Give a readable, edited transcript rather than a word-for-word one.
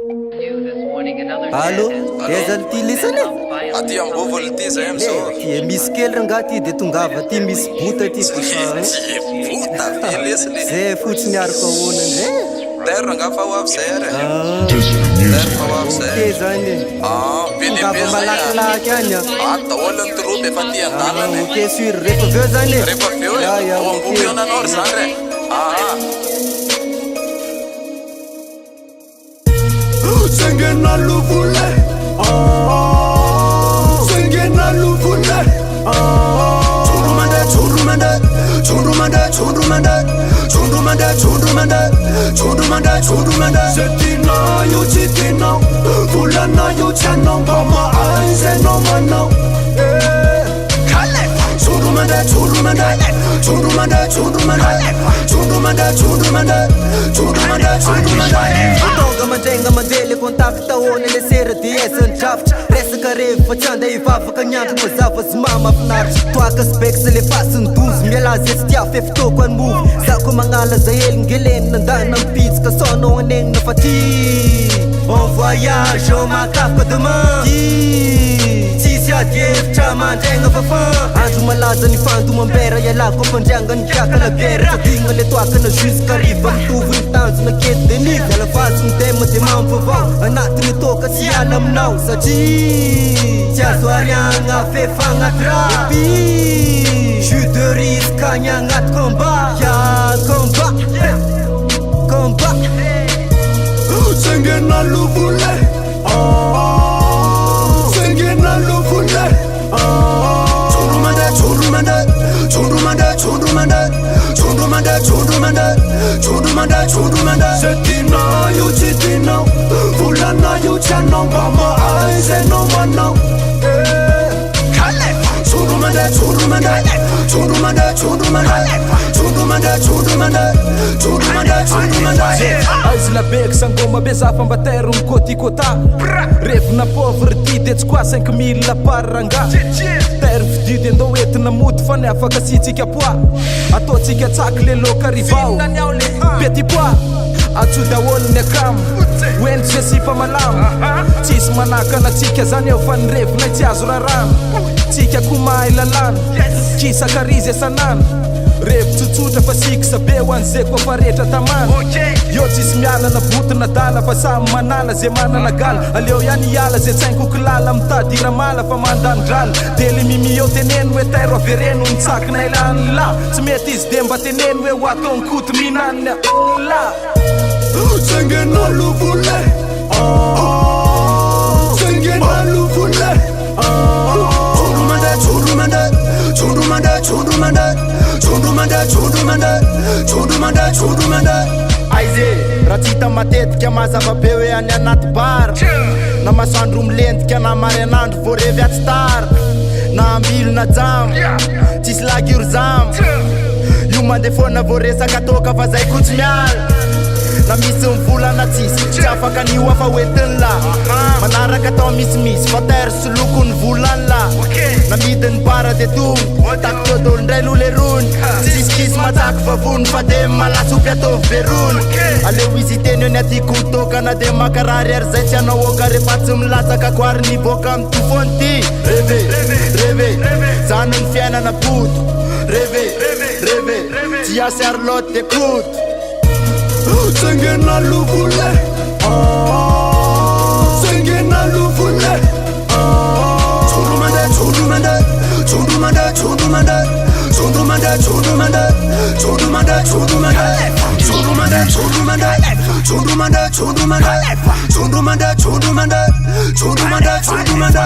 Allô, eza ty lisany Aty ambovolo ty zay amizao. ty misy kely ranga ty de tongava ty misy bota ty Bota be lesiny. zay fotsiny araka ahoana ndray Terre nga fa ho avy zay ary. Terre fa ho avy ke zay. zany Be tongava lehibe zay. malakilaky any Daholan'ny troupy efa ty andalany. ok sur rehefa aveo zany Rehefa aveo ao ambovo eo nanao ry zany re. Singena luvule, singena luvule. Chundumanda, chundumanda, chundumanda, chundumanda, chundumanda, chundumanda, chundumanda, chundumanda. Setina yo chitina, fulana yo chana, mama ainse no mano. Chundumanda, chundumanda, chundumanda, chundumanda, chundumanda, chundumanda, chundumanda, chundumanda. Tonga mandraigna mandeha le contact ahoana le sera DS ny drafitra resaka rehefa tsy anda hivavaka nyandro mazava zy mahafinaritra toaka spex le fasiny 12 mialaza tsy tia fefitoko any movy zako magnala za helingeleny nandana mipitsika sonao anegnina fa ty en voyage au makafaka demain tsisy ady hevitra mandraigna fafan andro malaza ny fandomambera ialako ampandrianga ny kiakana biera tsadigna le toakana jusqu'à riva mitovy ny tanjona kety de niv ala vazo ny tema de mampavao anatiny toka tsy ala aminao satria tsy azo ariagna fefagnaty raha jus de risque agny agnaty combat ya combat combat Singena luvule, singena luvule. Chundumanda, chundumanda, chundumanda, chundumanda, chundumanda, chundumanda, chundumanda, chundumanda. Setina yo chitina, fulana yo chana, mama ainse no mano. Chundumanda, chundumanda, chundumanda, chundumanda, chundumanda, chundumanda, chundumanda, chundumanda. Aizy labeky sangoma be za fambatero ny kôtikôta revina pauvre ty de tsy koa 5000 par ranga terre vididy andao entina mody fa ny afaka sitsika poa ataotsika tsaky le loka rivao petit pois atsody aolo ny akamo oendry ze sipa malamo tsisy manakana tsika zany eo fa nyrevina tsy azo rarano tsika komahay lalàna kisakarizy esanana revi-tsotsotra fa sikisa be ho an'izay koa fa rehetra tamana eo tsisy mialana botina dala fa samy manala zay manana gala aleo ihany iala zay tsainkokolala mitady iramala fa mandandrala de le mimi eo teneny hoe tairo avereno nitsakina ilany la tsy mety izy de mba teneny hoe ho atao ny koto mihinanina la Singena luvule, singena luvule. Chundumanda, chundumanda, chundumanda, chundumanda, chundumanda, chundumanda, chundumanda. Aize, raha tsy hita matetika mazava be hoe any anaty bara na masoandro milentika na marianandro voarevy atsy tara na ambilo na jamo tsisy lagy ry zamo io mandeha foana voaresaka toka fa zay kotsy miala na misy mivolana tsisy tsy afaka nio afa hoentiny la manaraka atao misimisy fa terre sy loko ny volany la na midiny bara de tongo taky todolo ndray lo le rony tsisikisy matsaky vavony fa de malasopy ataovy be rony aleo izy teny eo ny atyko tokana de makarary ary zay tsy anao oka rehefa tsy milatsaka koary nivoaka amy tofony ty reve reve zany ny fiainana poto reve reve tsy asy ary loty de koto Singena luvule, singena luvule. Chundumanda, chundumanda, chundumanda, chundumanda, chundumanda, chundumanda, chundumanda, chundumanda, chundumanda, chundumanda, chundumanda, chundumanda, chundumanda, chundumanda, chundumanda, chundumanda.